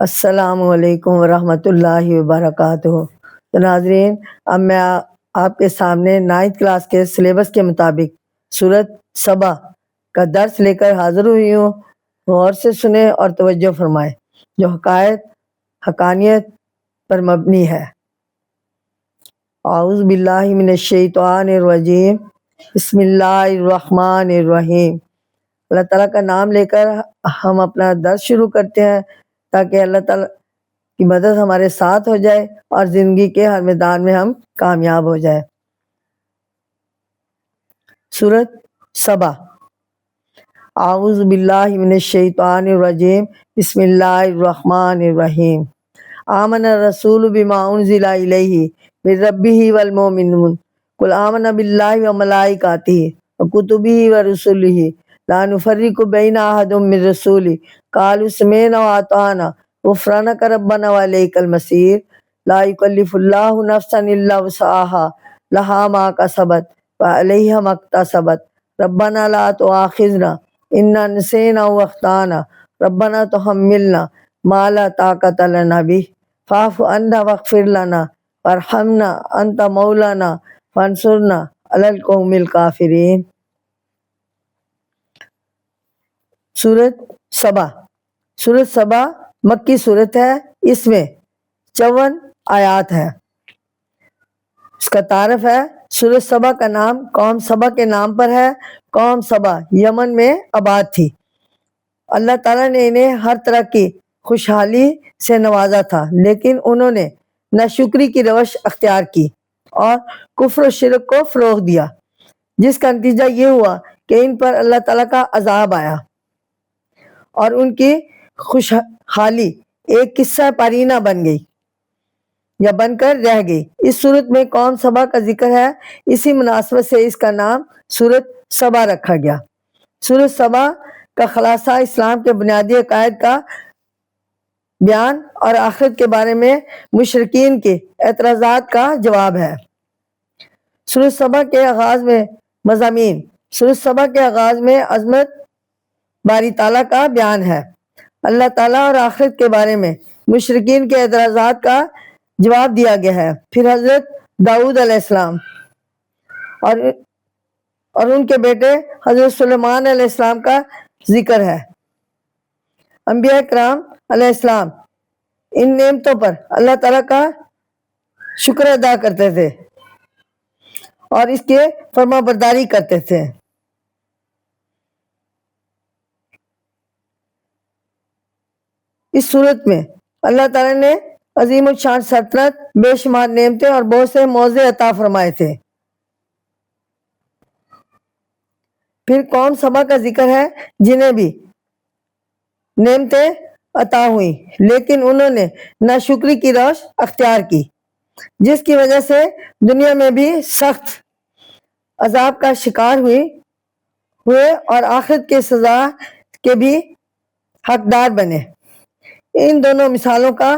السلام علیکم ورحمۃ اللہ وبرکاتہ۔ تو ناظرین، اب میں آپ کے سامنے 9th کلاس کے سلیبس کے مطابق سورۃ سبا کا درس لے کر حاضر ہوئی ہوں۔ غور سے سنیں اور توجہ فرمائیں، جو حقانیت پر مبنی ہے۔ اعوذ باللہ من الشیطان الرجیم، بسم اللہ الرحمن الرحیم۔ اللہ تعالیٰ کا نام لے کر ہم اپنا درس شروع کرتے ہیں تاکہ اللہ تعالیٰ کی مدد ہمارے ساتھ ہو جائے اور زندگی کے ہر میدان میں ہم کامیاب ہو جائے۔ سورۃ سبا۔ اعوذ باللہ من الشیطان الرجیم، بسم اللہ الرحمن الرحیم۔ آمن الرسول بما انزل الیہ من ربہ والمؤمنون قل آمنا باللہ وملائکتہ وکتبہ ورسلہ لا نفرق بین احد من رسلہ قالوا سمعنا واطعنا غفرانک ربنا والیک المصیر۔ لا یکلف اللہ نفسا الا وسعها لها ما کسبت وعلیہا ما اکتسبت ربنا لا تؤاخذنا ان نسینا واخطانا ربنا تحملنا ما لا طاقت لنا به فاعف عنا واغفر لنا وارحمنا انت مولانا فانصرنا علی القوم الکافرین۔ سورۃ سبا۔ سورۃ سبا مکی صورت ہے، اس میں 54 آیات ہے۔ اس کا تعارف ہے، سورۃ سبا کا نام قوم سبا کے نام پر ہے۔ قوم سبا یمن میں آباد تھی۔ اللہ تعالیٰ نے انہیں ہر طرح کی خوشحالی سے نوازا تھا، لیکن انہوں نے ناشکری کی روش اختیار کی اور کفر و شرک کو فروغ دیا، جس کا نتیجہ یہ ہوا کہ ان پر اللہ تعالیٰ کا عذاب آیا اور ان کی خوشحالی ایک قصہ پارینہ بن گئی یا بن کر رہ گئی۔ اس صورت میں قوم سبا کا ذکر ہے، اسی مناسبت سے اس کا نام سورۃ سبا رکھا گیا۔ سورۃ سبا کا خلاصہ اسلام کے بنیادی عقائد کا بیان اور آخرت کے بارے میں مشرکین کے اعتراضات کا جواب ہے۔ سورۃ سبا کے آغاز میں مضامین۔ سورۃ سبا کے آغاز میں عظمت باری تعالیٰ کا بیان ہے۔ اللہ تعالیٰ اور آخرت کے بارے میں مشرکین کے اعتراضات کا جواب دیا گیا ہے۔ پھر حضرت داؤد علیہ السلام اور ان کے بیٹے حضرت سلیمان علیہ السلام کا ذکر ہے۔ انبیاء کرام علیہ السلام ان نعمتوں پر اللہ تعالیٰ کا شکر ادا کرتے تھے اور اس کے فرما برداری کرتے تھے۔ اس صورت میں اللہ تعالیٰ نے عظیم الشان سلطنت، بے شمار نعمتیں اور بہت سے موضع عطا فرمائے تھے۔ پھر قوم سبا کا ذکر ہے، جنہیں بھی نعمتیں عطا ہوئیں لیکن انہوں نے ناشکری کی روش اختیار کی، جس کی وجہ سے دنیا میں بھی سخت عذاب کا شکار ہوئے اور آخرت کے سزا کے بھی حقدار بنے۔ ان دونوں مثالوں کا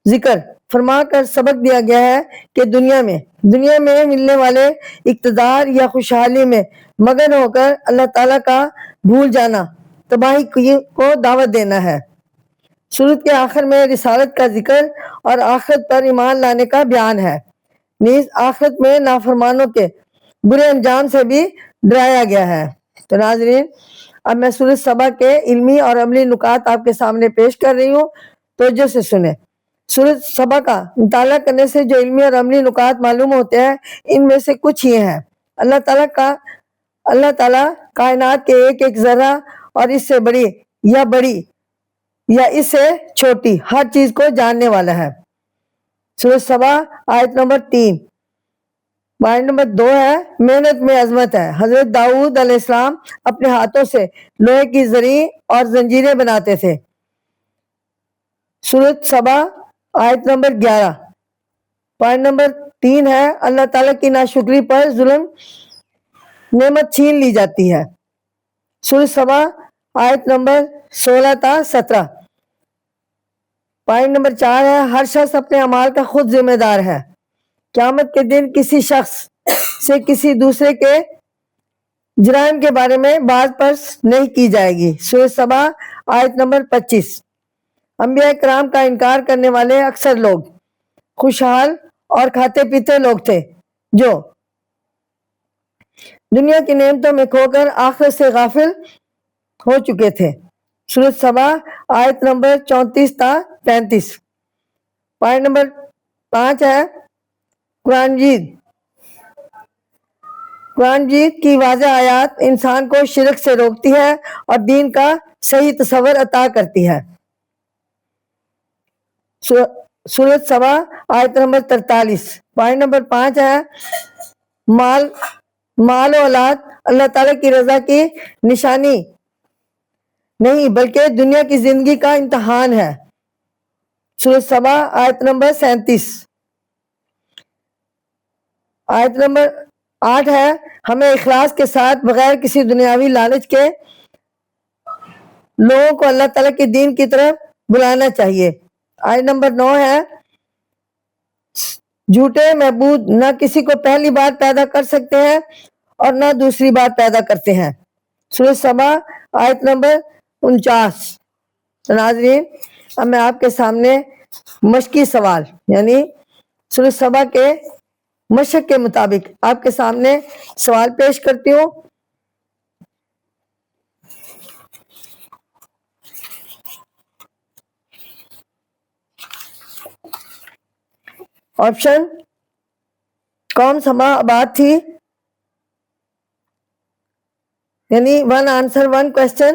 ذکر فرما کر سبق دیا گیا ہے کہ دنیا میں ملنے والے اقتدار یا خوشحالی میں مگن ہو کر اللہ تعالیٰ کا بھول جانا تباہی کو دعوت دینا ہے۔ سورت کے آخر میں رسالت کا ذکر اور آخرت پر ایمان لانے کا بیان ہے، نیز آخرت میں نافرمانوں کے برے انجام سے بھی ڈرایا گیا ہے۔ تو ناظرین، اب میں سورۃ سبا کے علمی اور عملی نکات آپ کے سامنے پیش کر رہی ہوں، توجہ سے سنیں۔ سورۃ سبا کا مطالعہ کرنے سے جو علمی اور عملی نکات معلوم ہوتے ہیں، ان میں سے کچھ یہ ہیں۔ اللہ تعالیٰ کائنات کے ایک ایک ذرہ اور اس سے بڑی یا اس سے چھوٹی ہر چیز کو جاننے والا ہے۔ سورۃ سبا آیت نمبر 3۔ آیت نمبر 2 ہے، محنت میں عظمت ہے۔ حضرت داؤد علیہ السلام اپنے ہاتھوں سے لوہے کی زری اور زنجیریں بناتے تھے۔ سورۃ سبا آیت نمبر 11۔ پوائنٹ نمبر 3 ہے، اللہ تعالیٰ کی ناشکری پر ظلم نعمت چھین لی جاتی ہے۔ سورۃ سبا آیت نمبر 16 تا 17۔ پوائنٹ نمبر 4 ہے، ہر شخص اپنے اعمال کا خود ذمہ دار ہے۔ قیامت کے دن کسی شخص سے کسی دوسرے کے جرائم کے بارے میں بات پرس نہیں کی جائے گی۔ سورۃ سبا آیت نمبر 25۔ انبیاء کرام کا انکار کرنے والے اکثر لوگ خوشحال اور کھاتے پیتے لوگ تھے جو دنیا کی نعمتوں میں کھو کر آخرت سے غافل ہو چکے تھے۔ سورۃ سبا آیت نمبر 34 تا 35۔ پوائنٹ نمبر 5 ہے قرآن مجید۔ قرآن مجید کی واضح آیات انسان کو شرک سے روکتی ہے اور دین کا صحیح تصور عطا کرتی ہے۔ سورۃ سبا آیت نمبر 43۔ پوائنٹ نمبر 5 ہے مال و اولاد اللہ تعالیٰ کی رضا کی نشانی نہیں بلکہ دنیا کی زندگی کا امتحان ہے۔ سورۃ سبا آیت نمبر 37۔ آیت نمبر 8 ہے ہمیں اخلاص کے ساتھ بغیر کسی دنیاوی لالچ کے لوگوں کو اللہ تعالیٰ کے دین کی طرف بلانا چاہیے۔ آیت نمبر 9 ہے جھوٹے معبود نہ کسی کو پہلی بار پیدا کر سکتے ہیں اور نہ دوسری بار پیدا کرتے ہیں۔ سورۃ سبا آیت نمبر 49۔ ناظرین، اب میں آپ کے سامنے مشقی سوال یعنی سورۃ سبا کے مشق کے مطابق آپ کے سامنے سوال پیش کرتی ہوں۔ آپشن: قوم سبا آباد تھی، یعنی ون آنسر ون کوشچن۔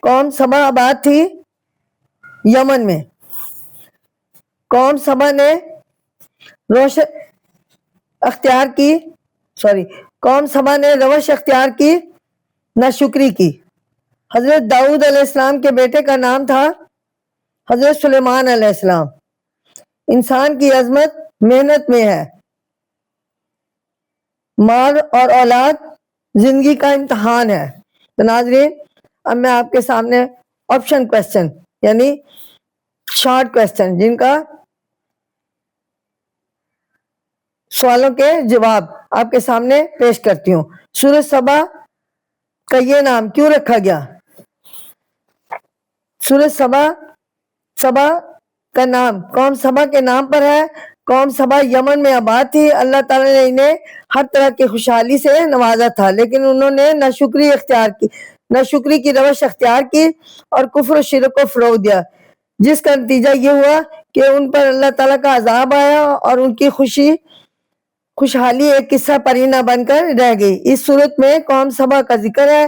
قوم سبا آباد تھی یمن میں۔ قوم سبا نے روش اختیار کی ناشکری کی۔ حضرت داؤد علیہ السلام کے بیٹے کا نام تھا حضرت سلیمان علیہ السلام۔ انسان کی عظمت محنت میں ہے۔ مال اور اولاد زندگی کا امتحان ہے۔ تو ناظرین، اب میں آپ کے سامنے آپشن کوشچن یعنی شارٹ کوشچن جن کا سوالوں کے جواب آپ کے سامنے پیش کرتی ہوں۔ سورۃ سبا کا یہ نام کیوں رکھا گیا؟ سورۃ سبا کا نام قوم سبا کے نام پر ہے۔ قوم سبا یمن میں آباد تھی۔ اللہ تعالیٰ نے انہیں ہر طرح کی خوشحالی سے نوازا تھا، لیکن انہوں نے ناشکری کی روش اختیار کی اور کفر و شرک کو فروغ دیا، جس کا نتیجہ یہ ہوا کہ ان پر اللہ تعالیٰ کا عذاب آیا اور ان کی خوشحالی ایک قصہ پرینہ بن کر رہ گئی۔ اس صورت میں قوم سبا کا ذکر ہے،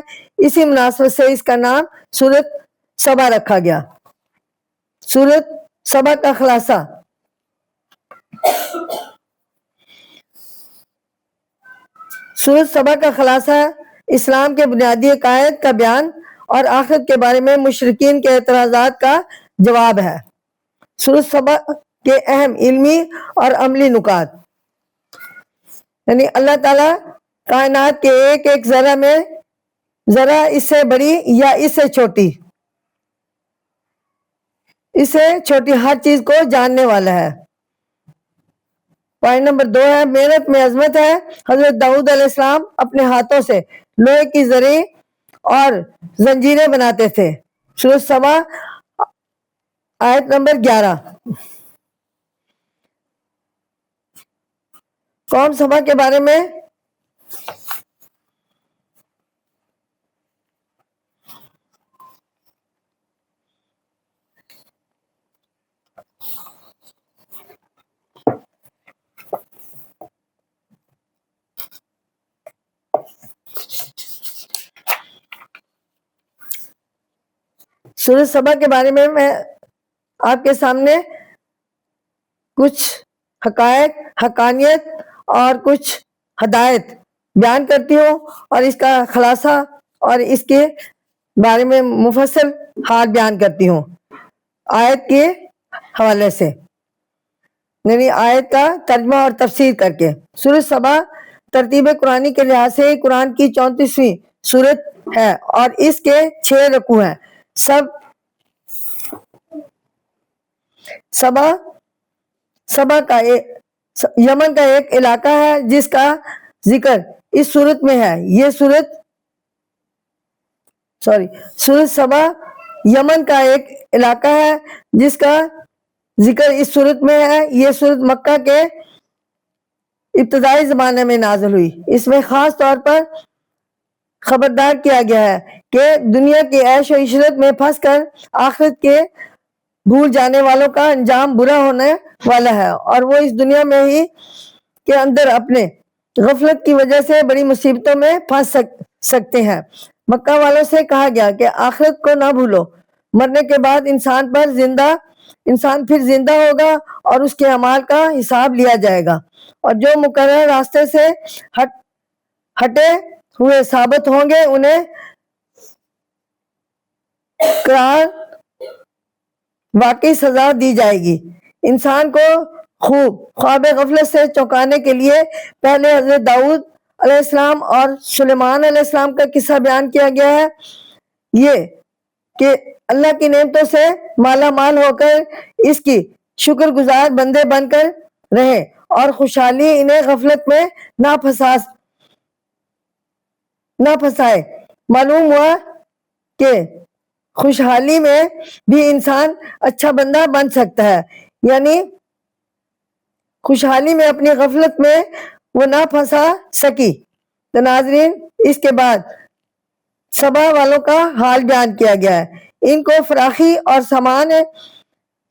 اسی مناسبت سے اس کا نام سورۃ سبا رکھا گیا۔ سورۃ سبا کا خلاصہ: سورۃ سبا کا خلاصہ اسلام کے بنیادی عقائد کا بیان اور آخرت کے بارے میں مشرکین کے اعتراضات کا جواب ہے۔ سورۃ سبا کے اہم علمی اور عملی نکات یعنی اللہ تعالیٰ کائنات کے ایک ایک ذرہ میں ذرا اس سے بڑی یا اس سے چھوٹی ہر چیز کو جاننے والا ہے۔ پوائنٹ نمبر 2 ہے محنت میں عظمت ہے۔ حضرت داؤد علیہ السلام اپنے ہاتھوں سے لوہے کی زریں اور زنجیریں بناتے تھے۔ سورۃ سبا آیت نمبر 11۔ قوم سبا کے بارے میں سورۃ سبا کے بارے میں آپ کے سامنے کچھ حقائق، حقانیت اور کچھ ہدایت بیان کرتی ہوں اور اس کا خلاصہ اور اس کے بارے میں مفصل حال بیان کرتی ہوں آیت کے حوالے سے، یعنی آیت کا ترجمہ اور تفسیر کر کے۔ سورۃ سبا ترتیب قرآنی کے لحاظ سے قرآن کی 34ویں سورت ہے اور اس کے 6 رکوع ہیں۔ سبا کا یمن کا ایک علاقہ ہے جس کا ذکر اس سورت میں ہے۔ یہ سورت سبا یمن کا ایک علاقہ ہے جس کا ذکر اس صورت میں ہے. یہ صورت مکہ کے ابتدائی زمانے میں نازل ہوئی. اس میں خاص طور پر خبردار کیا گیا ہے کہ دنیا کی عیش و عشرت میں پھنس کر آخرت کے بھول جانے والوں کا انجام برا ہونے والا ہے، اور وہ اس دنیا میں ہی کے اندر اپنے غفلت کی وجہ سے بڑی مصیبتوں میں پھنس سکتے ہیں. مکہ والوں سے کہا گیا کہ آخرت کو نہ بھولو، مرنے کے بعد انسان پھر زندہ ہوگا اور اس کے اعمال کا حساب لیا جائے گا، اور جو مقرر راستے سے ہٹے ہوئے ثابت ہوں گے انہیں قرار واقعی سزا دی جائے گی. انسان کو خواب غفلت سے چونکانے کے لیے پہلے حضرت داؤد علیہ السلام اور سلیمان علیہ السلام کا قصہ بیان کیا گیا ہے. یہ کہ اللہ کی نعمتوں سے مالا مال ہو کر اس کی شکر گزار بندے بن کر رہے اور خوشحالی انہیں غفلت میں نہ پھنسائے. معلوم ہوا کہ خوشحالی میں بھی انسان اچھا بندہ بن سکتا ہے، یعنی خوشحالی میں اپنی غفلت میں وہ نہ پھنسا سکی. تو ناظرین، اس کے بعد سبا والوں کا حال بیان کیا گیا ہے. ان کو فراخی اور سامان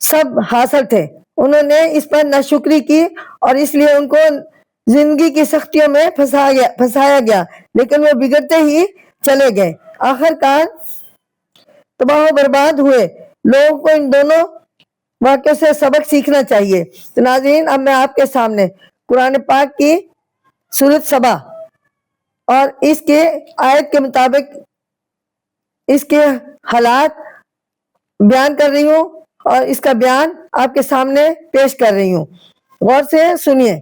سب حاصل تھے، انہوں نے اس پر ناشکری کی اور اس لیے ان کو زندگی کی سختیوں میں پھنسایا گیا، لیکن وہ بگڑتے ہی چلے گئے، آخر کار تباہ و برباد ہوئے. لوگوں کو ان دونوں واقعوں سے سبق سیکھنا چاہیے. تو ناظرین، اب میں آپ کے سامنے قرآن پاک کی سورۃ سبا اور اس کے آیت کے مطابق اس کے حالات بیان کر رہی ہوں اور اس کا بیان آپ کے سامنے پیش کر رہی ہوں. غور سے سنیے.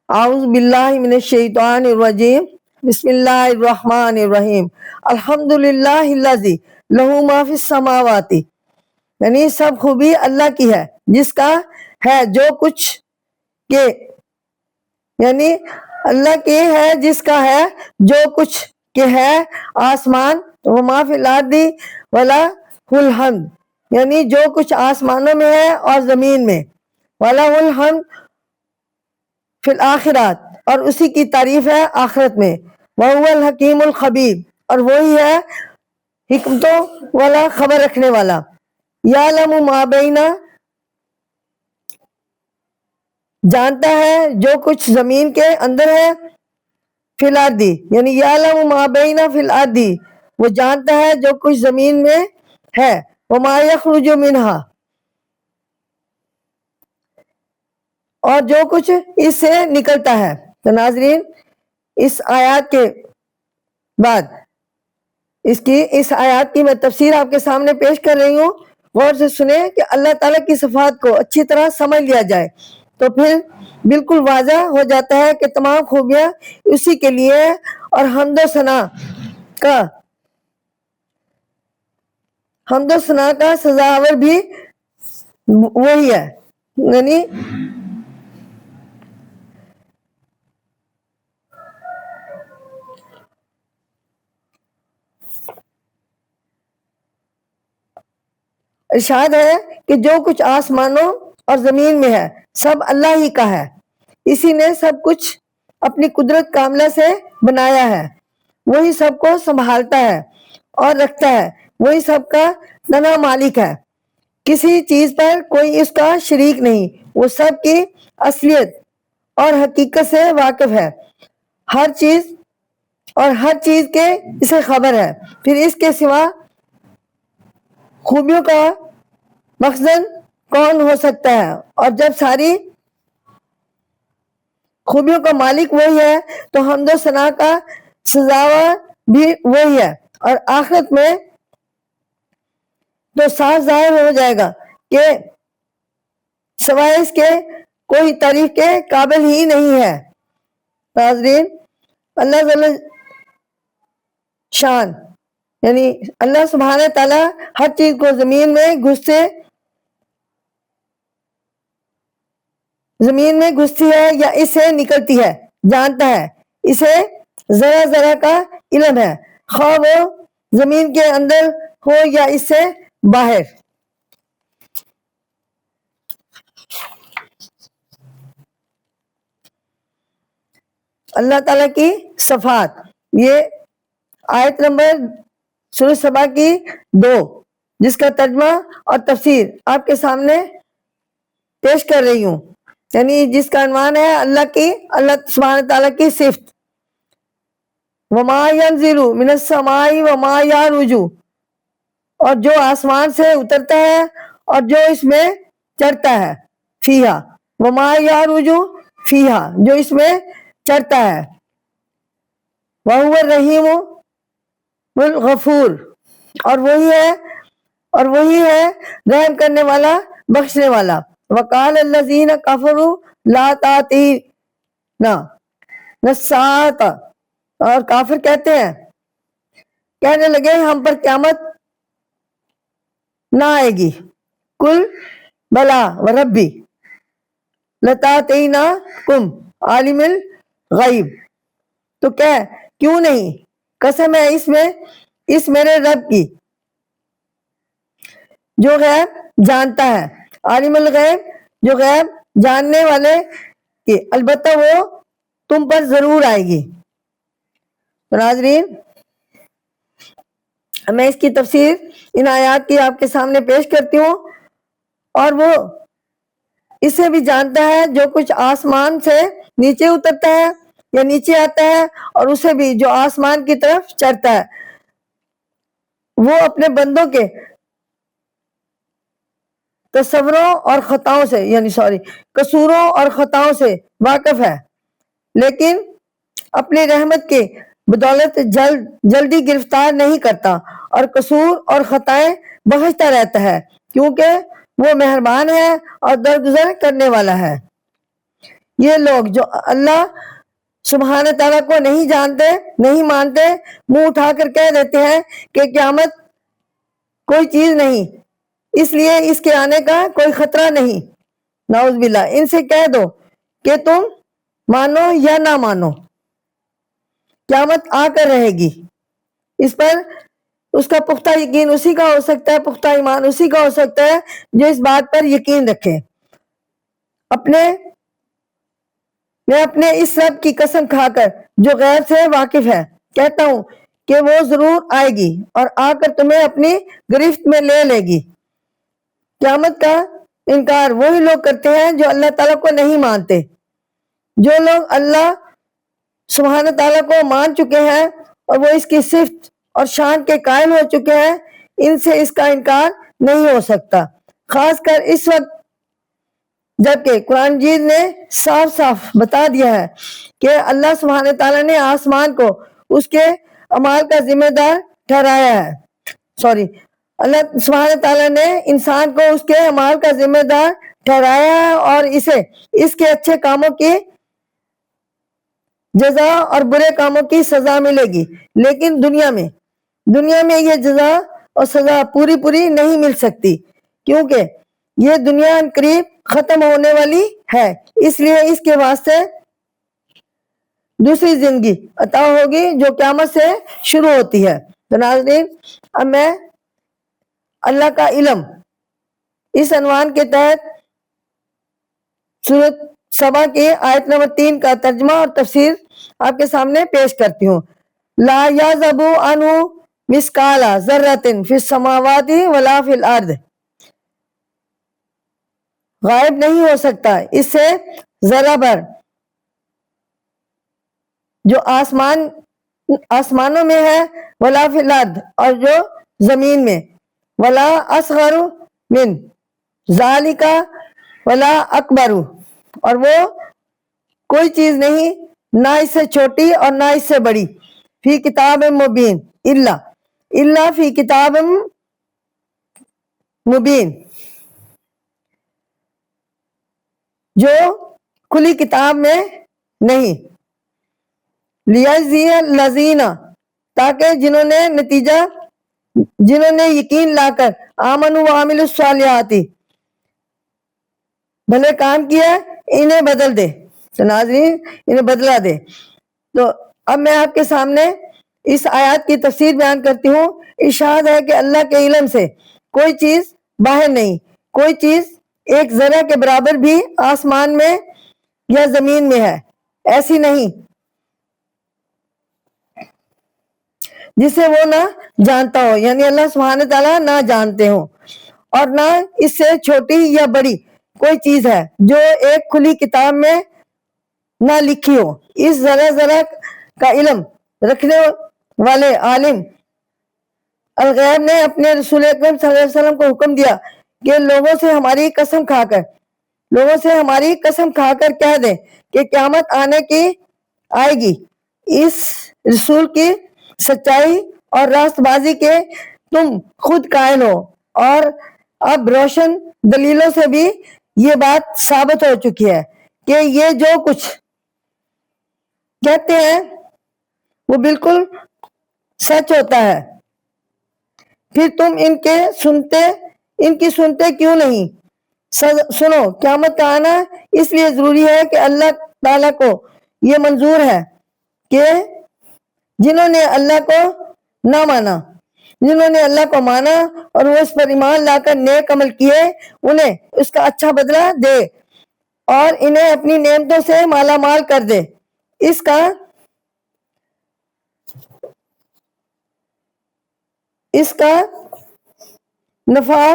اعوذ باللہ من الشیطان الرجیم، بسم اللہ الرحمن الرحیم. الحمدللہ الذی لہ ما فی السماوات، یعنی سب خوبی اللہ کی ہے جس کا ہے جو کچھ کے، یعنی اللہ کی ہے جس کا ہے جو کچھ کے ہے آسمان، وما فی الارض ولہ الحمد، یعنی جو کچھ آسمانوں میں ہے اور زمین میں، ولہ الحمد فی الآخرات، اور اسی کی تعریف ہے آخرت میں، وہو الحکیم الخبیر، اور وہی ہے حکمتوں والا خبر رکھنے والا. یعلم ما بین، جانتا ہے جو کچھ زمین کے اندر ہے، فی الارض، یعنی یعلم ما بین فی الارض، وہ جانتا ہے جو کچھ زمین میں ہے، وما یخرج منہا، اور جو کچھ اس سے نکلتا ہے. تو ناظرین، اس آیات کے بعد اس آیات کی میں تفسیر آپ کے سامنے پیش کر رہی ہوں. غور سے سنیں کہ اللہ تعالیٰ کی صفات کو اچھی طرح سمجھ لیا جائے تو پھر بالکل واضح ہو جاتا ہے کہ تمام خوبیاں اسی کے لیے ہے، اور حمد و ثنا کا سزاور بھی وہی ہے. یعنی ارشاد ہے کہ جو کچھ آسمانوں اور زمین میں ہے سب اللہ ہی کا ہے، اسی نے سب کچھ اپنی قدرت کاملہ سے بنایا ہے، وہی سب کو سنبھالتا ہے اور رکھتا ہے، وہی سب کا تنہا مالک ہے، کسی چیز پر کوئی اس کا شریک نہیں، وہ سب کی اصلیت اور حقیقت سے واقف ہے، ہر چیز کے اسے خبر ہے. پھر اس کے سوا خوبیوں کا مخزن کون ہو سکتا ہے، اور جب ساری خوبیوں کا مالک وہی ہے تو حمد و ثنا کا سزاوار بھی وہی ہے، اور آخرت میں تو صاف ظاہر ہو جائے گا کہ سوائے اس کے کوئی تعریف کے قابل ہی نہیں ہے. ناظرین، اللہ جل شان، یعنی اللہ سبحانہ تعالیٰ ہر چیز کو زمین میں گھستی ہے یا اس سے نکلتی ہے جانتا ہے، اسے ذرا ذرا کا علم ہے، خواہ وہ زمین کے اندر ہو یا اس سے باہر. اللہ تعالیٰ کی صفات، یہ آیت نمبر سورۃ سبا کی 2، جس کا ترجمہ اور تفسیر آپ کے سامنے پیش کر رہی ہوں، یعنی جس کا عنوان ہے اللہ سبحانہ تعالیٰ کی صفت. وما ينزل من السماء وما يعرج، اور جو آسمان سے اترتا ہے اور جو اس میں چڑھتا ہے. فیہا وما يعرج فیہا، جو اس میں چڑھتا ہے. وَهُوَ الرَّحِيمُ الغفور، اور وہی ہے رحم کرنے والا، بخشنے والا. وَقَالَ الَّذِينَ كَفَرُوا لَا تَأْتِينَا السَّاعَةُ، اور کافر کہنے لگے ہم پر قیامت نہ آئے گی. قُلْ بَلَا وَرَبِّي لَتَأْتِيَنَّكُمْ عَالِمِ الغیب، تو کیوں نہیں، قسم ہے اس میرے رب کی جو غیب جانتا ہے. عالم الغیب، جو غیب جاننے والے کی، البتہ وہ تم پر ضرور آئے گی. ناظرین، میں اس کی تفسیر ان آیات کی آپ کے سامنے پیش کرتی ہوں. اور وہ اسے بھی جانتا ہے جو کچھ آسمان سے نیچے اترتا ہے یا نیچے آتا ہے، اور اسے بھی جو آسمان کی طرف چڑھتا ہے. وہ اپنے بندوں کے تصوروں اور خطاؤں سے قصوروں اور خطاؤں سے واقف ہے، لیکن اپنی رحمت کے بدولت جلدی گرفتار نہیں کرتا اور قصور اور خطائیں بخشتا رہتا ہے، کیونکہ وہ مہربان ہے اور درگزر کرنے والا ہے. یہ لوگ جو اللہ سبحانہ تعالیٰ کو نہیں جانتے، نہیں مانتے، منہ اٹھا کر کہہ دیتے ہیں کہ قیامت کوئی چیز نہیں، اس لیے اس کے آنے کا کوئی خطرہ نہیں. نعوذ باللہ. ان سے کہہ دو کہ تم مانو یا نہ مانو، قیامت آ کر رہے گی. اس پر اس کا پختہ یقین اسی کا ہو سکتا ہے، پختہ ایمان اسی کا ہو سکتا ہے جو اس بات پر یقین رکھے. میں اپنے اس رب کی قسم کھا کر جو غیر سے واقف ہے کہتا ہوں کہ وہ ضرور آئے گی اور آ کر تمہیں اپنی گرفت میں لے گی. قیامت کا انکار وہی لوگ کرتے ہیں جو اللہ تعالیٰ کو نہیں مانتے. جو لوگ اللہ سبحانہ تعالیٰ کو مان چکے ہیں اور وہ اس کی صفت اور شان کے قائل ہو چکے ہیں، ان سے اس کا انکار نہیں ہو سکتا، خاص کر اس وقت جبکہ قرآن مجید نے صاف صاف بتا دیا ہے کہ اللہ سبحانہ تعالیٰ نے آسمان کو اس کے اعمال کا ذمہ دار ٹھہرایا ہے. اللہ سبحانہ تعالیٰ نے انسان کو اس کے اعمال کا ذمہ دار ٹھہرایا ہے اور اسے اس کے اچھے کاموں کی جزا اور برے کاموں کی سزا ملے گی. لیکن دنیا میں یہ جزا اور سزا پوری نہیں مل سکتی، کیونکہ یہ دنیا قریب ختم ہونے والی ہے، اس لیے اس کے واسطے دوسری زندگی عطا ہوگی جو قیامت سے شروع ہوتی ہے. تو ناظرین، اب میں اللہ کا علم اس عنوان کے تحت سورۃ سبا کی آیت نمبر 3 کا ترجمہ اور تفسیر آپ کے سامنے پیش کرتی ہوں. لا یعزب عنہ مثقال ذرۃ فی السماوات ولا فی الارض، غائب نہیں ہو سکتا اس سے ذرہ بھر جو آسمانوں میں ہے، ولا فی الارض، اور جو زمین میں، ولا اصغر من ذالک ولا اکبر، اور وہ کوئی چیز نہیں نہ اس سے چھوٹی اور نہ اس سے بڑی. فی کتاب مبین، الا فی کتاب مبین، جو کھلی کتاب میں نہیں. لیجزی الذین، تاکہ جنہوں نے یقین لا کر آمنوا وعملوا الصالحات، بھلے کام کیا، انہیں بدل دے. ناظرین، انہیں بدلہ دے. تو اب میں آپ کے سامنے اس آیات کی تفسیر بیان کرتی ہوں۔ ارشاد ہے کہ اللہ کے علم سے کوئی چیز باہر نہیں، کوئی چیز ایک ذرہ کے برابر بھی آسمان میں یا زمین میں ہے ایسی نہیں جسے وہ نہ جانتا ہو، یعنی اللہ سبحانہ تعالیٰ نہ جانتے ہوں، اور نہ اس سے چھوٹی یا بڑی کوئی چیز ہے جو ایک کھلی کتاب میں نہ لکھی ہو۔ اس ذرہ ذرہ کا علم رکھنے والے عالم الغیب نے اپنے رسول اکرم صلی اللہ علیہ وسلم کو حکم دیا کہ لوگوں سے ہماری قسم کھا کر کہہ دیں کہ قیامت آئے گی۔ اس رسول کی سچائی اور راست بازی کے تم خود قائل ہو، اور اب روشن دلیلوں سے بھی یہ بات ثابت ہو چکی ہے کہ یہ جو کچھ کہتے ہیں وہ بالکل سچ ہوتا ہے، پھر تم ان کی سنتے کیوں نہیں؟ سنو، قیامت کا آنا اس لیے ضروری ہے کہ اللہ تعالیٰ کو یہ منظور ہے کہ جنہوں نے اللہ کو نہ مانا، جنہوں نے اللہ کو مانا اور وہ اس پر ایمان لا کر نیک عمل کیے، انہیں اس کا اچھا بدلہ دے اور انہیں اپنی نعمتوں سے مالا مال کر دے۔ اس کا نفع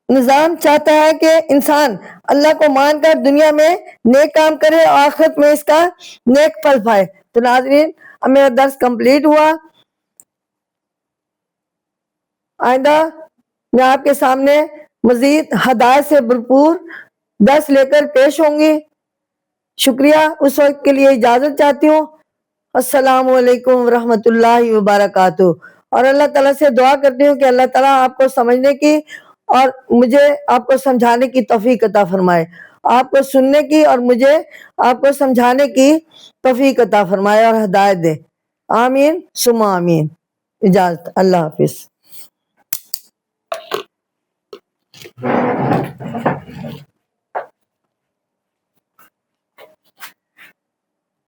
نظام چاہتا ہے کہ انسان اللہ کو مان کر دنیا میں نیک کام کرے اور آخرت میں اس کا نیک پھل پائے۔ تو ناظرین، اب میرا درس کمپلیٹ ہوا۔ آئندہ میں آپ کے سامنے مزید ہدایت سے بھرپور درس لے کر پیش ہوں گی۔ شکریہ، اس وقت کے لیے اجازت چاہتی ہوں۔ السلام علیکم ورحمۃ اللہ وبرکاتہ۔ اور اللہ تعالیٰ سے دعا کرتی ہوں کہ اللہ تعالیٰ آپ کو سمجھنے کی اور مجھے آپ کو سمجھانے کی توفیق عطا فرمائے، آپ کو سننے کی اور مجھے آپ کو سمجھانے کی توفیق عطا فرمائے اور ہدایت دے۔ آمین ثم آمین۔ اجازت، اللہ حافظ۔